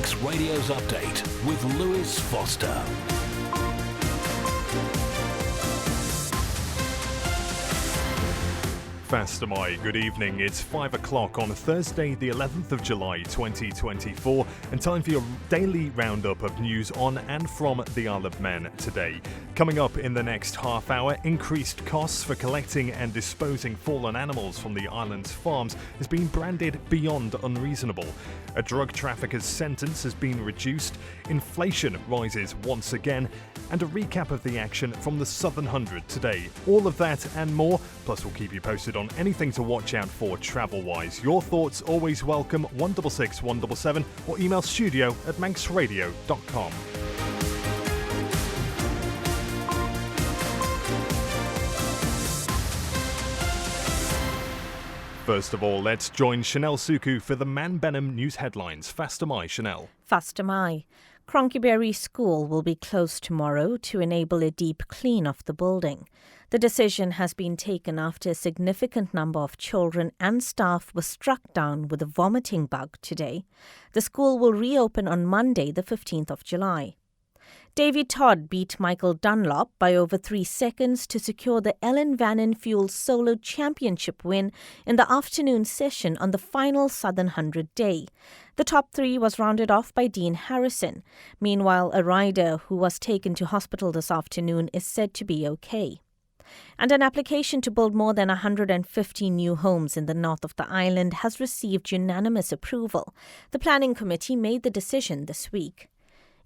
Manx Radio's update with Lewis Foster. Fastamai, good evening. It's 5 o'clock on Thursday, the 11th of July 2024, and time for your daily roundup of news on and from the Isle of Man today. Coming up in the next half hour, increased costs for collecting and disposing fallen animals from the island's farms has been branded beyond unreasonable. A drug trafficker's sentence has been reduced, inflation rises once again, and a recap of the action from the Southern 100 today. All of that and more, plus we'll keep you posted on anything to watch out for travel-wise. Your thoughts always welcome, 166 177, or email studio@manxradio.com. First of all, let's join Chanel Suku for the Man-Benham news headlines. Fastamai, Chanel. Fastamai. Cronkyberry School will be closed tomorrow to enable a deep clean of the building. The decision has been taken after a significant number of children and staff were struck down with a vomiting bug today. The school will reopen on Monday, the 15th of July. Davy Todd beat Michael Dunlop by over 3 seconds to secure the Ellen Vannon Fuel Solo Championship win in the afternoon session on the final Southern 100 day. The top 3 was rounded off by Dean Harrison. Meanwhile, a rider who was taken to hospital this afternoon is said to be okay. And an application to build more than 150 new homes in the north of the island has received unanimous approval. The planning committee made the decision this week.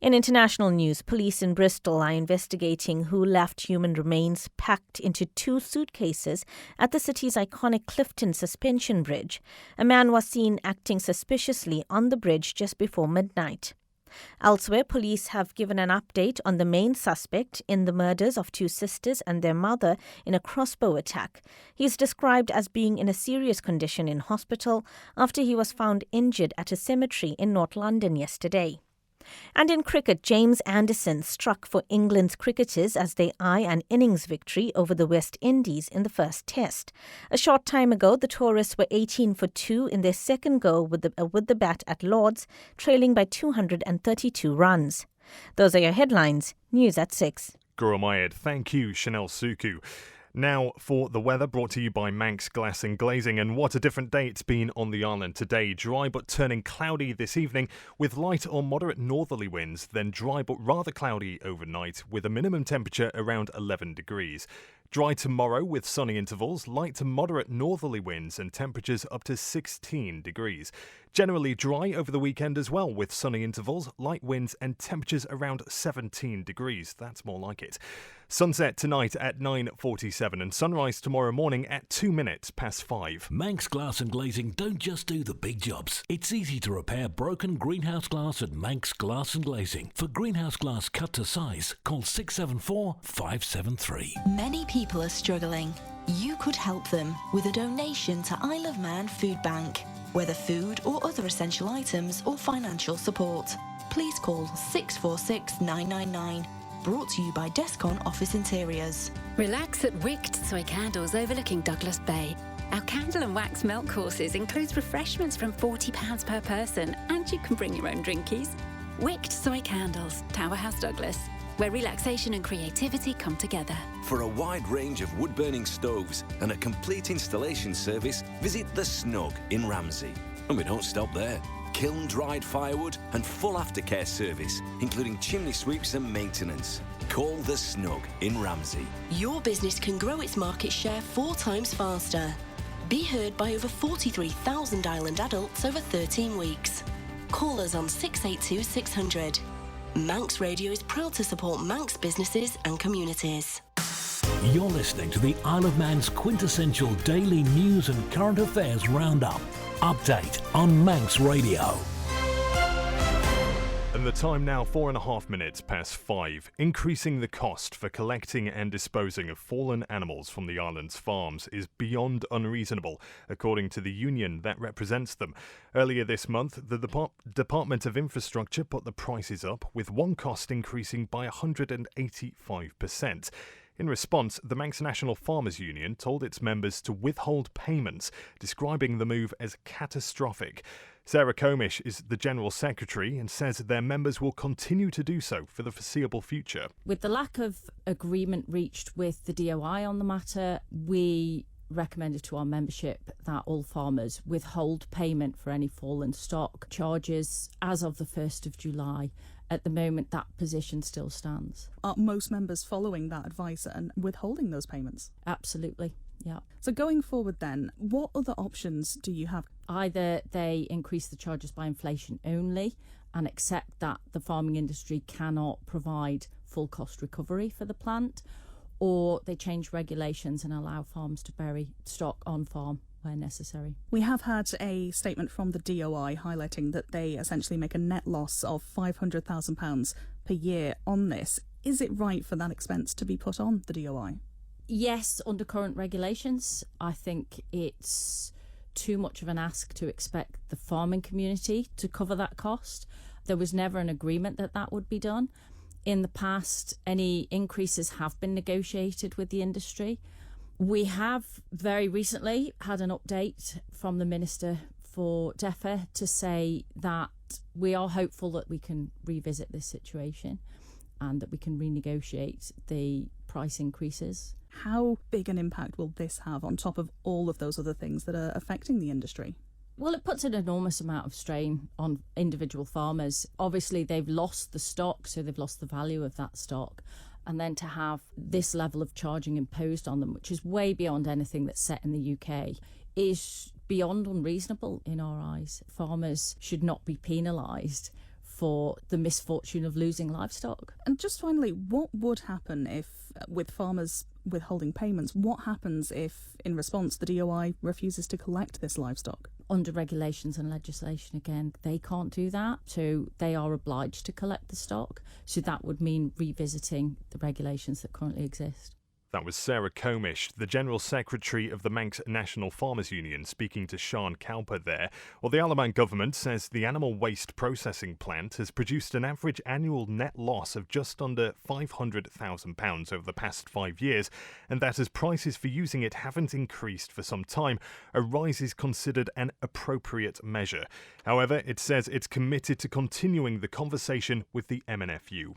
In international news, police in Bristol are investigating who left human remains packed into 2 suitcases at the city's iconic Clifton Suspension Bridge. A man was seen acting suspiciously on the bridge just before midnight. Elsewhere, police have given an update on the main suspect in the murders of 2 sisters and their mother in a crossbow attack. He is described as being in a serious condition in hospital after he was found injured at a cemetery in North London yesterday. And in cricket, James Anderson struck for England's cricketers as they eye an innings victory over the West Indies in the first test. A short time ago, the tourists were 18 for 2 in their second go with the bat at Lord's, trailing by 232 runs. Those are your headlines. News at 6. Gurumayed, thank you, Chanel Suku. Now for the weather, brought to you by Manx Glass and Glazing, and what a different day it's been on the island today. Dry but turning cloudy this evening with light or moderate northerly winds, then dry but rather cloudy overnight with a minimum temperature around 11 degrees. Dry tomorrow with sunny intervals, light to moderate northerly winds and temperatures up to 16 degrees. Generally dry over the weekend as well with sunny intervals, light winds and temperatures around 17 degrees. That's more like it. Sunset tonight at 9:47 and sunrise tomorrow morning at 2 minutes past 5. Manx Glass and Glazing don't just do the big jobs. It's easy to repair broken greenhouse glass at Manx Glass and Glazing. For greenhouse glass cut to size, call 674 573. Many people are struggling. You could help them with a donation to Isle of Man Food Bank. Whether food or other essential items or financial support, please call 646 999. Brought to you by Descon Office Interiors. Relax at Wicked Soy Candles overlooking Douglas Bay. Our candle and wax melt courses includes refreshments from £40 per person, and you can bring your own drinkies. Wicked Soy Candles, Tower House Douglas, where relaxation and creativity come together. For a wide range of wood-burning stoves and a complete installation service, visit The Snug in Ramsey. And we don't stop there. Kiln-dried firewood and full aftercare service, including chimney sweeps and maintenance. Call The Snug in Ramsey. Your business can grow its market share 4 times faster. Be heard by over 43,000 island adults over 13 weeks. Call us on 682 600. Manx Radio is proud to support Manx businesses and communities. You're listening to the Isle of Man's quintessential daily news and current affairs roundup. Update on Manx Radio. And the time now 4.5 minutes past 5. Increasing the cost for collecting and disposing of fallen animals from the island's farms is beyond unreasonable, according to the union that represents them. Earlier this month, the Department of Infrastructure put the prices up, with one cost increasing by 185%. In response, the Manx National Farmers Union told its members to withhold payments, describing the move as catastrophic. Sarah Comish is the General Secretary and says their members will continue to do so for the foreseeable future. With the lack of agreement reached with the DOI on the matter, we recommended to our membership that all farmers withhold payment for any fallen stock charges as of the 1st of July. At the moment, that position still stands. Are most members following that advice and withholding those payments? Absolutely, yeah. So going forward then, what other options do you have? Either they increase the charges by inflation only and accept that the farming industry cannot provide full cost recovery for the plant, or they change regulations and allow farms to bury stock on farm where necessary. We have had a statement from the DOI highlighting that they essentially make a net loss of £500,000 per year on this. Is it right for that expense to be put on the DOI? Yes, under current regulations. I think it's too much of an ask to expect the farming community to cover that cost. There was never an agreement that that would be done. In the past, any increases have been negotiated with the industry. We have very recently had an update from the Minister for DEFA to say that we are hopeful that we can revisit this situation and that we can renegotiate the price increases. How big an impact will this have on top of all of those other things that are affecting the industry? Well, it puts an enormous amount of strain on individual farmers. Obviously, they've lost the stock, so they've lost the value of that stock. And then to have this level of charging imposed on them, which is way beyond anything that's set in the UK, is beyond unreasonable in our eyes. Farmers should not be penalised for the misfortune of losing livestock. And just finally, what would happen if, with farmers withholding payments, what happens if, in response, the DOI refuses to collect this livestock? Under regulations and legislation, again, they can't do that, so they are obliged to collect the stock. So that would mean revisiting the regulations that currently exist. That was Sarah Comish, the General Secretary of the Manx National Farmers Union, speaking to Sian Cowper there. Well, the Isle of Man government says the animal waste processing plant has produced an average annual net loss of just under £500,000 over the past 5 years, and that as prices for using it haven't increased for some time, a rise is considered an appropriate measure. However, it says it's committed to continuing the conversation with the MNFU.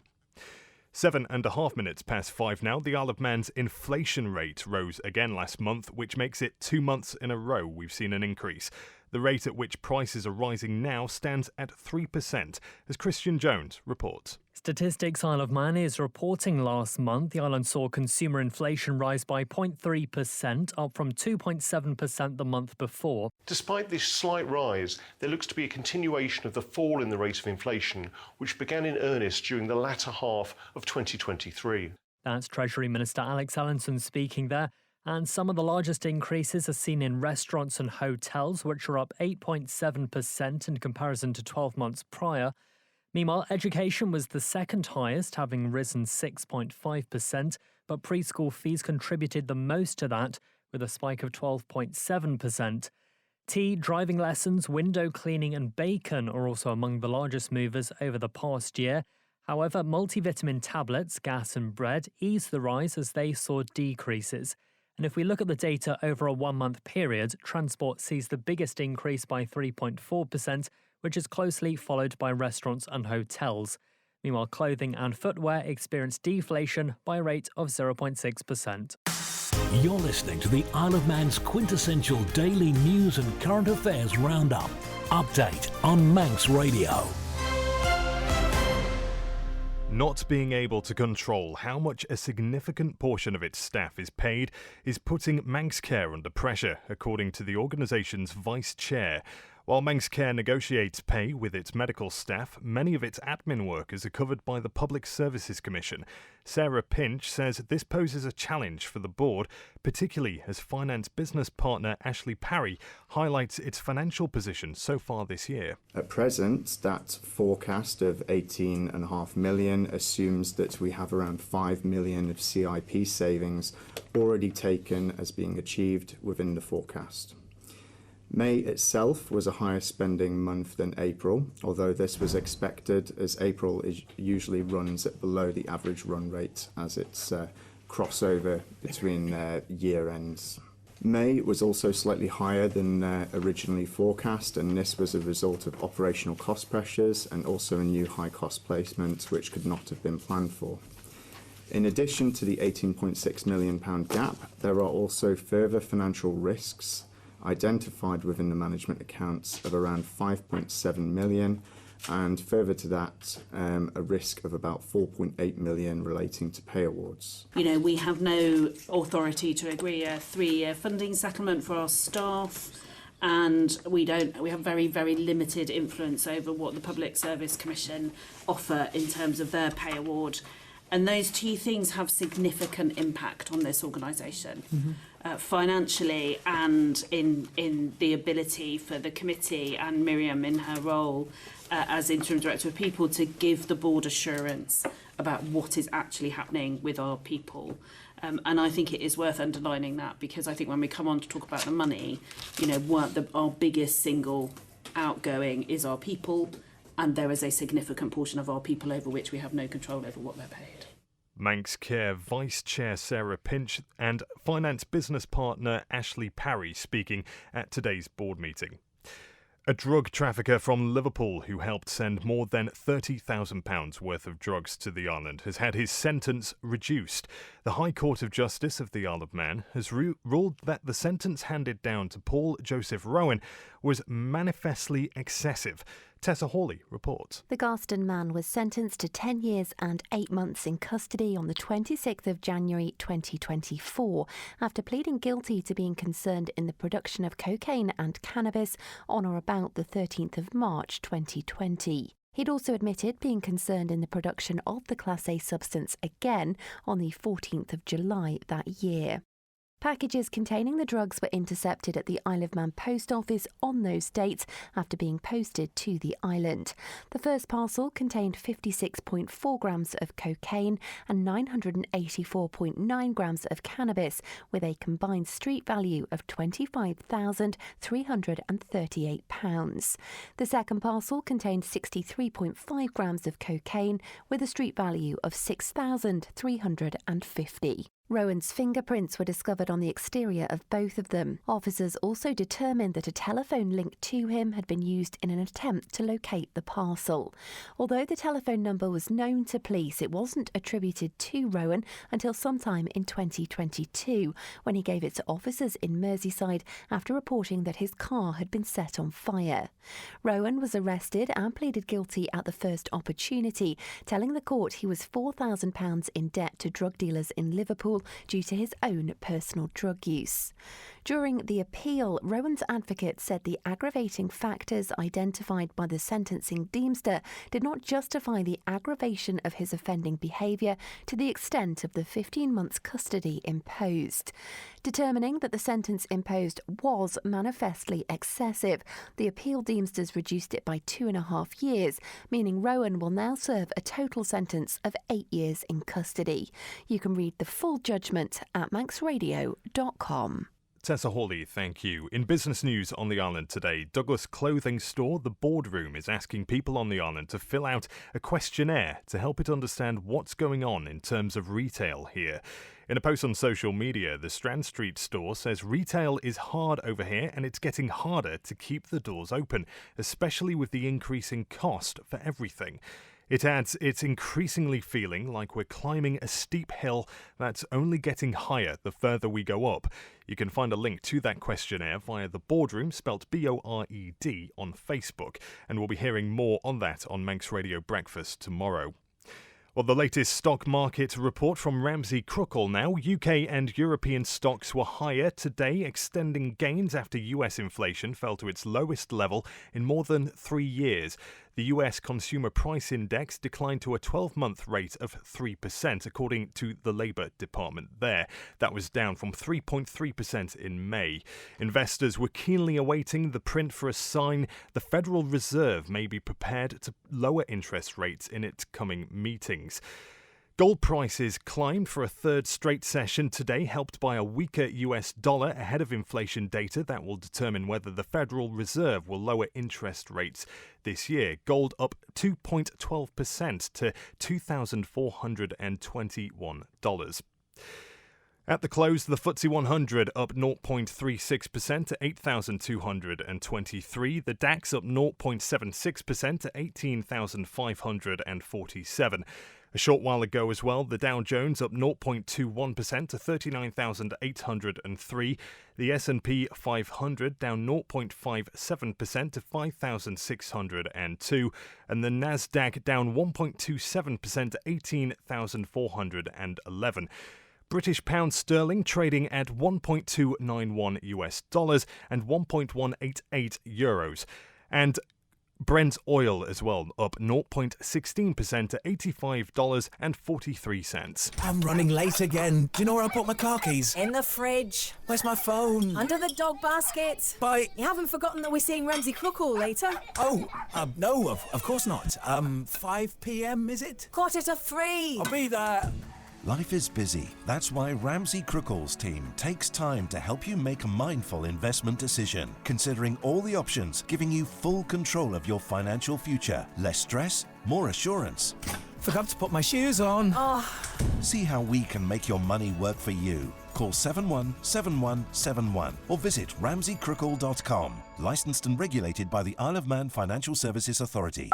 7.5 minutes past 5 now. The Isle of Man's inflation rate rose again last month, which makes it 2 months in a row we've seen an increase. The rate at which prices are rising now stands at 3%, as Christian Jones reports. Statistics Isle of Man is reporting last month the island saw consumer inflation rise by 0.3%, up from 2.7% the month before. Despite this slight rise, there looks to be a continuation of the fall in the rate of inflation, which began in earnest during the latter half of 2023. That's Treasury Minister Alex Allinson speaking there. And some of the largest increases are seen in restaurants and hotels, which are up 8.7% in comparison to 12 months prior. Meanwhile, education was the second highest, having risen 6.5%, but preschool fees contributed the most to that, with a spike of 12.7%. Tea, driving lessons, window cleaning and bacon are also among the largest movers over the past year. However, multivitamin tablets, gas and bread eased the rise as they saw decreases. And if we look at the data over a 1 month period, transport sees the biggest increase by 3.4%, which is closely followed by restaurants and hotels. Meanwhile, clothing and footwear experienced deflation by a rate of 0.6%. You're listening to the Isle of Man's quintessential daily news and current affairs roundup. Update on Manx Radio. Not being able to control how much a significant portion of its staff is paid is putting Manx Care under pressure, according to the organisation's vice chair. While Manx Care negotiates pay with its medical staff, many of its admin workers are covered by the Public Services Commission. Sarah Pinch says this poses a challenge for the board, particularly as finance business partner Ashley Parry highlights its financial position so far this year. At present, that forecast of 18.5 million assumes that we have around 5 million of CIP savings already taken as being achieved within the forecast. May itself was a higher spending month than April, although this was expected as April usually runs at below the average run rate as it's crossover between year ends. May was also slightly higher than originally forecast, and this was a result of operational cost pressures and also a new high cost placement which could not have been planned for. In addition to the £18.6 million gap, there are also further financial risks identified within the management accounts of around £5.7 million, and further to that, a risk of about £4.8 million relating to pay awards. We have no authority to agree a 3-year funding settlement for our staff, and we have very, very limited influence over what the Public Service Commission offer in terms of their pay award. And those two things have significant impact on this organisation, financially and in the ability for the committee and Miriam in her role as Interim Director of People to give the board assurance about what is actually happening with our people. And I think it is worth underlining that, because I think when we come on to talk about the money, our biggest single outgoing is our people, and there is a significant portion of our people over which we have no control over what they're paid. Manx Care Vice Chair Sarah Pinch and Finance Business Partner Ashley Parry speaking at today's board meeting. A drug trafficker from Liverpool who helped send more than £30,000 worth of drugs to the island has had his sentence reduced. The High Court of Justice of the Isle of Man has ruled that the sentence handed down to Paul Joseph Rowan was manifestly excessive. Tessa Hawley reports. The Garston man was sentenced to 10 years and 8 months in custody on the 26th of January 2024 after pleading guilty to being concerned in the production of cocaine and cannabis on or about the 13th of March 2020. He'd also admitted being concerned in the production of the Class A substance again on the 14th of July that year. Packages containing the drugs were intercepted at the Isle of Man post office on those dates after being posted to the island. The first parcel contained 56.4 grams of cocaine and 984.9 grams of cannabis, with a combined street value of £25,338. The second parcel contained 63.5 grams of cocaine, with a street value of £6,350. Rowan's fingerprints were discovered on the exterior of both of them. Officers also determined that a telephone linked to him had been used in an attempt to locate the parcel. Although the telephone number was known to police, it wasn't attributed to Rowan until sometime in 2022, when he gave it to officers in Merseyside after reporting that his car had been set on fire. Rowan was arrested and pleaded guilty at the first opportunity, telling the court he was £4,000 in debt to drug dealers in Liverpool due to his own personal drug use. During the appeal, Rowan's advocate said the aggravating factors identified by the sentencing deemster did not justify the aggravation of his offending behaviour to the extent of the 15 months custody imposed. Determining that the sentence imposed was manifestly excessive, the appeal deemsters reduced it by 2.5 years, meaning Rowan will now serve a total sentence of 8 years in custody. You can read the full judgment at manxradio.com. Tessa Hawley, thank you. In business news on the island today, Douglas Clothing Store, the boardroom, is asking people on the island to fill out a questionnaire to help it understand what's going on in terms of retail here. In a post on social media, the Strand Street store says retail is hard over here and it's getting harder to keep the doors open, especially with the increasing cost for everything. It adds, it's increasingly feeling like we're climbing a steep hill that's only getting higher the further we go up. You can find a link to that questionnaire via the boardroom, spelt B-O-R-E-D, on Facebook, and we'll be hearing more on that on Manx Radio Breakfast tomorrow. Well, the latest stock market report from Ramsey Crookall now. UK and European stocks were higher today, extending gains after US inflation fell to its lowest level in more than 3 years. The US Consumer Price Index declined to a 12-month rate of 3%, according to the Labour Department there. That was down from 3.3% in May. Investors were keenly awaiting the print for a sign the Federal Reserve may be prepared to lower interest rates in its coming meetings. Gold prices climbed for a third straight session today, helped by a weaker US dollar ahead of inflation data that will determine whether the Federal Reserve will lower interest rates this year. Gold up 2.12% to $2,421. At the close, the FTSE 100 up 0.36% to 8,223. The DAX up 0.76% to 18,547. A short while ago as well, the Dow Jones up 0.21% to 39,803. The S&P 500 down 0.57% to 5,602. And the Nasdaq down 1.27% to 18,411. British pound sterling trading at 1.291 US dollars and 1.188 euros. And Brent oil as well, up 0.16% to $85.43. I'm running late again. Do you know where I put my car keys? In the fridge. Where's my phone? Under the dog basket. Bye. You haven't forgotten that we're seeing Ramsey Crookall later? Oh, no, of course not. 5 p.m, is it? 3:45. I'll be there. Life is busy. That's why Ramsey Crookall's team takes time to help you make a mindful investment decision, considering all the options, giving you full control of your financial future. Less stress, more assurance. Forgot to put my shoes on. Oh. See how we can make your money work for you. Call 717171 or visit ramseycrookall.com. Licensed and regulated by the Isle of Man Financial Services Authority.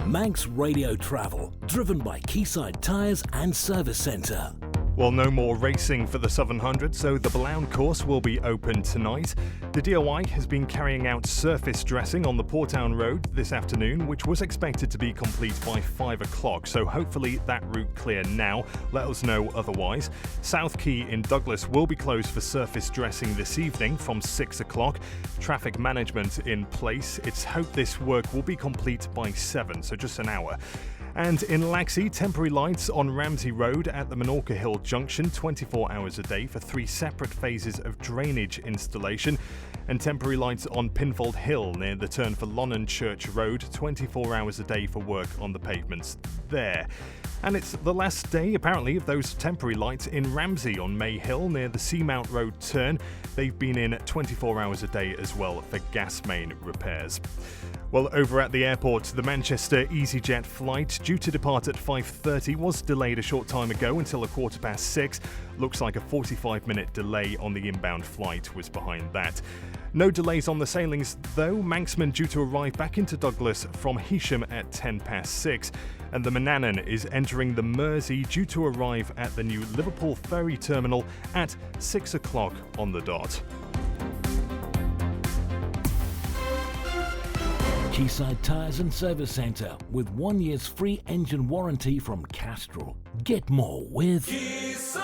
Manx Radio Travel, driven by Quayside Tyres and Service Centre. Well, no more racing for the Southern 100, so the Blount course will be open tonight. The DOI has been carrying out surface dressing on the Portown Road this afternoon, which was expected to be complete by 5 o'clock, so hopefully that route clear now. Let us know otherwise. South Quay in Douglas will be closed for surface dressing this evening from 6 o'clock. Traffic management in place. It's hoped this work will be complete by 7, so just an hour. And in Laxey, temporary lights on Ramsey Road at the Minorca Hill Junction, 24 hours a day for 3 separate phases of drainage installation. And temporary lights on Pinfold Hill near the turn for Lonnan Church Road, 24 hours a day for work on the pavements there. And it's the last day, apparently, of those temporary lights in Ramsey on May Hill near the Seamount Road turn. They've been in 24 hours a day as well for gas main repairs. Well, over at the airport, the Manchester EasyJet flight due to depart at 5:30 was delayed a short time ago until 6:15. Looks like a 45-minute delay on the inbound flight was behind that. No delays on the sailings, though. Manxman due to arrive back into Douglas from Heysham at 6:10. And the Manannan is entering the Mersey due to arrive at the new Liverpool Ferry Terminal at 6 o'clock on the dot. Quayside Tyres and Service Centre with 1 year's free engine warranty from Castrol. Get more with Quayside.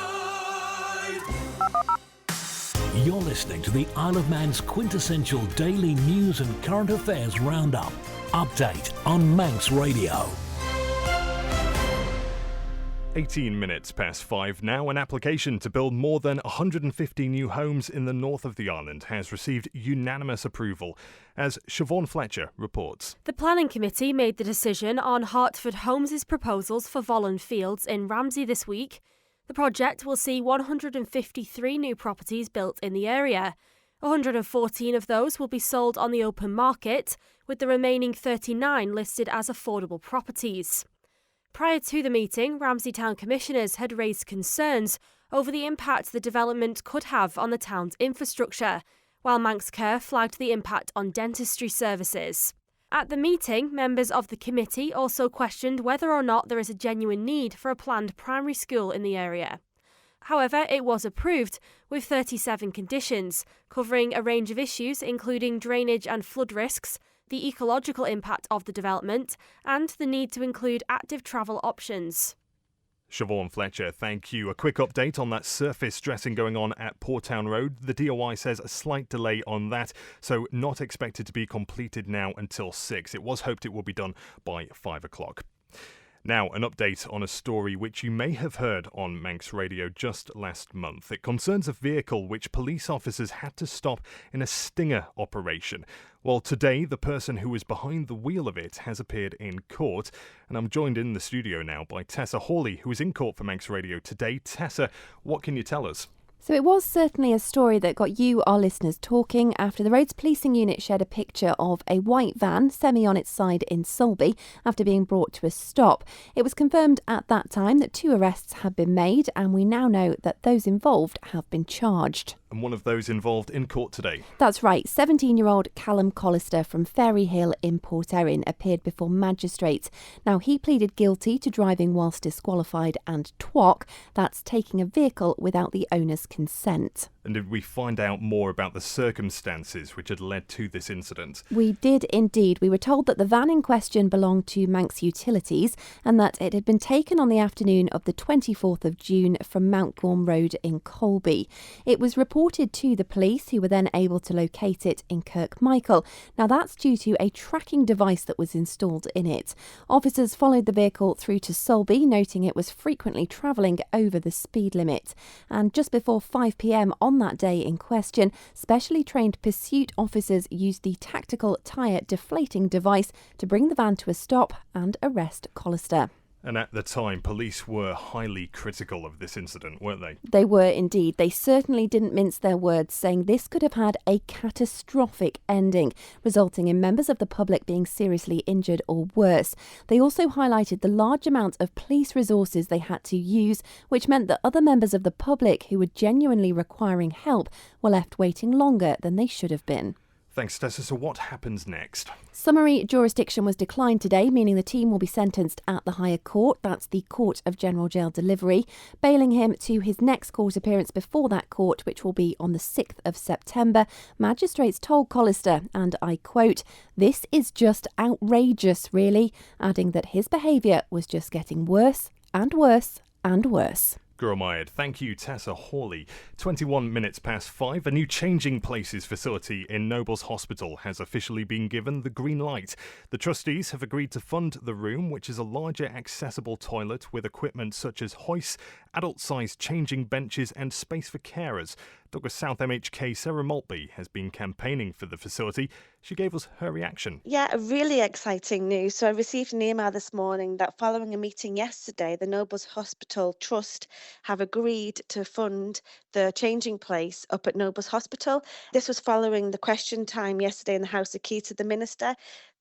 You're listening to the Isle of Man's quintessential daily news and current affairs roundup. Update on Manx Radio. 18 minutes past 5 now. An application to build more than 150 new homes in the north of the island has received unanimous approval, as Siobhan Fletcher reports. The Planning Committee made the decision on Hertford Homes' proposals for Vollen Fields in Ramsey this week. The project will see 153 new properties built in the area. 114 of those will be sold on the open market, with the remaining 39 listed as affordable properties. Prior to the meeting, Ramsey Town Commissioners had raised concerns over the impact the development could have on the town's infrastructure, while Manx Care flagged the impact on dentistry services. At the meeting, members of the committee also questioned whether or not there is a genuine need for a planned primary school in the area. However, it was approved with 37 conditions, covering a range of issues including drainage and flood risks, the ecological impact of the development, and the need to include active travel options. Siobhan Fletcher, thank you. A quick update on that surface dressing going on at Portown Road. The DOI says a slight delay on that, so not expected to be completed now until 6. It was hoped it will be done by 5 o'clock. Now, an update on a story which you may have heard on Manx Radio just last month. It concerns a vehicle which police officers had to stop in a stinger operation. Well, today, the person who was behind the wheel of it has appeared in court, and I'm joined in the studio now by Tessa Hawley, who is in court for Manx Radio today. Tessa, what can you tell us? So it was certainly a story that got you, our listeners, talking after the Roads Policing Unit shared a picture of a white van semi on its side in Sulby after being brought to a stop. It was confirmed at that time that 2 arrests had been made, and we now know that those involved have been charged. And one of those involved in court today. That's right, 17-year-old Callum Collister from Ferry Hill in Port Erin appeared before magistrates. Now, he pleaded guilty to driving whilst disqualified and TWOC, that's taking a vehicle without the owner's consent. And did we find out more about the circumstances which had led to this incident? We did indeed. We were told that the van in question belonged to Manx Utilities and that it had been taken on the afternoon of the 24th of June from Mount Gorm Road in Colby. It was reported to the police, who were then able to locate it in Kirkmichael. Now, that's due to a tracking device that was installed in it. Officers followed the vehicle through to Sulby, noting it was frequently travelling over the speed limit. And just before 5 p.m. on that day in question, specially trained pursuit officers used the tactical tyre deflating device to bring the van to a stop and arrest Collister. And at the time, police were highly critical of this incident, weren't they? They were indeed. They certainly didn't mince their words, saying this could have had a catastrophic ending, resulting in members of the public being seriously injured or worse. They also highlighted the large amount of police resources they had to use, which meant that other members of the public who were genuinely requiring help were left waiting longer than they should have been. Thanks, Tessa. So what happens next? Summary jurisdiction was declined today, meaning the team will be sentenced at the higher court. That's the Court of General Jail Delivery, bailing him to his next court appearance before that court, which will be on the 6th of September. Magistrates told Collister, and I quote, "This is just outrageous, really," adding that his behaviour was just getting worse and worse and worse. Gromyard. Thank you, Tessa Hawley. 21 minutes past 5, a new Changing Places facility in Nobles Hospital has officially been given the green light. The trustees have agreed to fund the room, which is a larger accessible toilet with equipment such as hoists, adult-sized changing benches and space for carers. Douglas South MHK Sarah Maltby has been campaigning for the facility. She gave us her reaction. Yeah, really exciting news. So I received an email this morning that following a meeting yesterday, the Nobles Hospital Trust have agreed to fund the changing place up at Nobles Hospital. This was following the question time yesterday in the House of Keys to the Minister.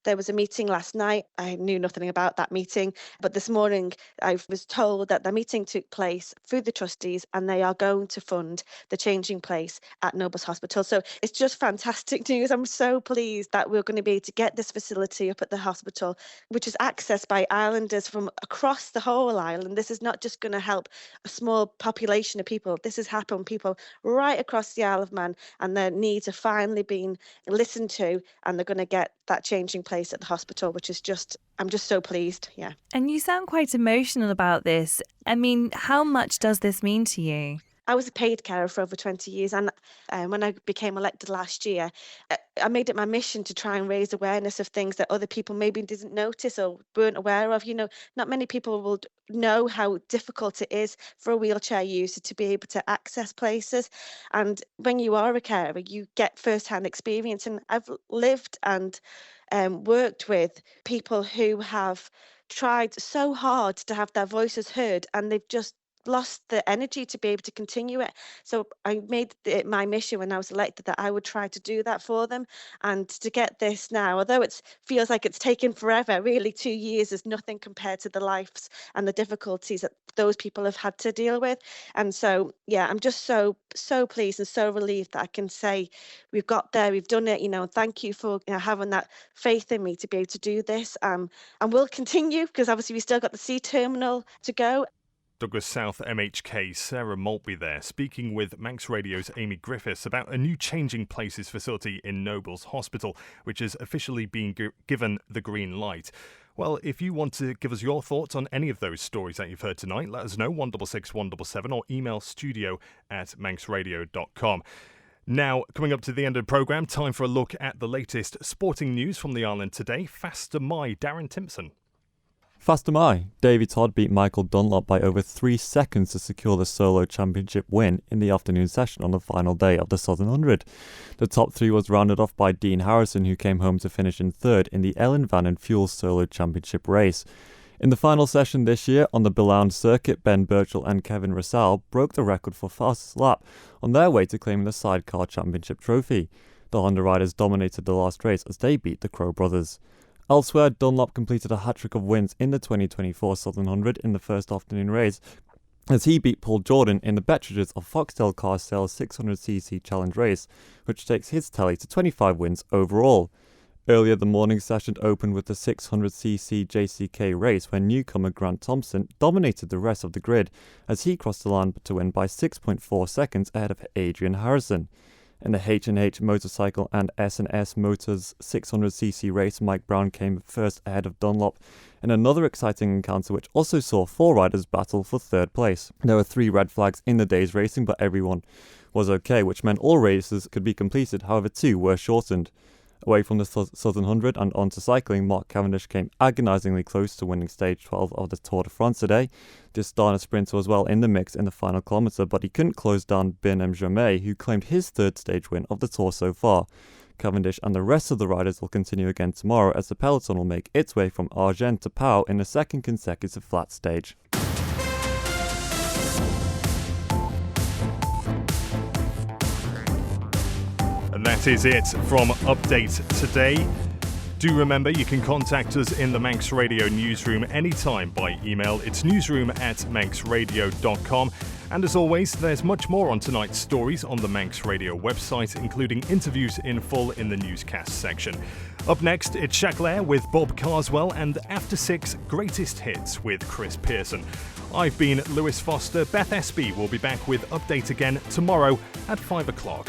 There was a meeting last night. I knew nothing about that meeting, but this morning I was told that the meeting took place through the trustees and they are going to fund the changing place at Nobles Hospital. So it's just fantastic news. I'm so pleased that we're going to be able to get this facility up at the hospital, which is accessed by islanders from across the whole island. This is not just going to help a small population of people. This is helping people right across the Isle of Man, and their needs are finally being listened to, and they're going to get that changing place at the hospital, which is just, I'm just so pleased. Yeah. And you sound quite emotional about this. I mean, how much does this mean to you? I was a paid carer for over 20 years, and when I became elected last year, I made it my mission to try and raise awareness of things that other people maybe didn't notice or weren't aware of. You know, not many people will know how difficult it is for a wheelchair user to be able to access places. And when you are a carer, you get first-hand experience. And I've lived and worked with people who have tried so hard to have their voices heard, and they've just lost the energy to be able to continue it. So I made it my mission when I was elected that I would try to do that for them. And to get this now, although it feels like it's taken forever, really 2 years is nothing compared to the lives and the difficulties that those people have had to deal with. And so, yeah, I'm just so pleased and so relieved that I can say we've got there, we've done it, you know, and thank you for having that faith in me to be able to do this. And we'll continue, because obviously we still got the sea terminal to go. Douglas South MHK Sarah Maltby there, speaking with Manx Radio's Amy Griffiths about a new Changing Places facility in Nobles Hospital, which has officially been given the green light. Well, if you want to give us your thoughts on any of those stories that you've heard tonight, let us know, 166 177, or email studio@manxradio.com. Now, coming up to the end of the programme, time for a look at the latest sporting news from the island today. Faster My, Darren Timpson. Faster My, Davey Todd beat Michael Dunlop by over 3 seconds to secure the solo championship win in the afternoon session on the final day of the Southern 100. The top 3 was rounded off by Dean Harrison, who came home to finish in third in the Ellen Van and Fuel solo championship race. In the final session this year on the Billund circuit, Ben Birchall and Kevin Russell broke the record for fastest lap on their way to claiming the Sidecar Championship trophy. The Honda riders dominated the last race as they beat the Crow brothers. Elsewhere, Dunlop completed a hat-trick of wins in the 2024 Southern 100 in the first afternoon race, as he beat Paul Jordan in the Bettridges of Foxtel Car Sales 600cc Challenge race, which takes his tally to 25 wins overall. Earlier, the morning session opened with the 600cc JCK race when newcomer Grant Thompson dominated the rest of the grid as he crossed the line to win by 6.4 seconds ahead of Adrian Harrison. In the H&H Motorcycle and S&S Motors 600cc race, Mike Brown came first ahead of Dunlop in another exciting encounter which also saw 4 riders battle for third place. There were 3 red flags in the day's racing, but everyone was okay, which meant all races could be completed, however 2 were shortened. Away from the Southern 100 and onto cycling, Mark Cavendish came agonisingly close to winning stage 12 of the Tour de France today. Just Astana sprinter was well in the mix in the final kilometre, but he couldn't close down Bernam Jamais, who claimed his 3rd stage win of the Tour so far. Cavendish and the rest of the riders will continue again tomorrow as the peloton will make its way from Argent to Pau in a 2nd consecutive flat stage. And that is it from Update Today. Do remember you can contact us in the Manx Radio newsroom anytime by email. It's newsroom@manxradio.com. And as always, there's much more on tonight's stories on the Manx Radio website, including interviews in full in the newscast section. Up next, it's Shaclair with Bob Carswell and After 6 Greatest Hits with Chris Pearson. I've been Lewis Foster. Beth Espy will be back with Update again tomorrow at 5 o'clock.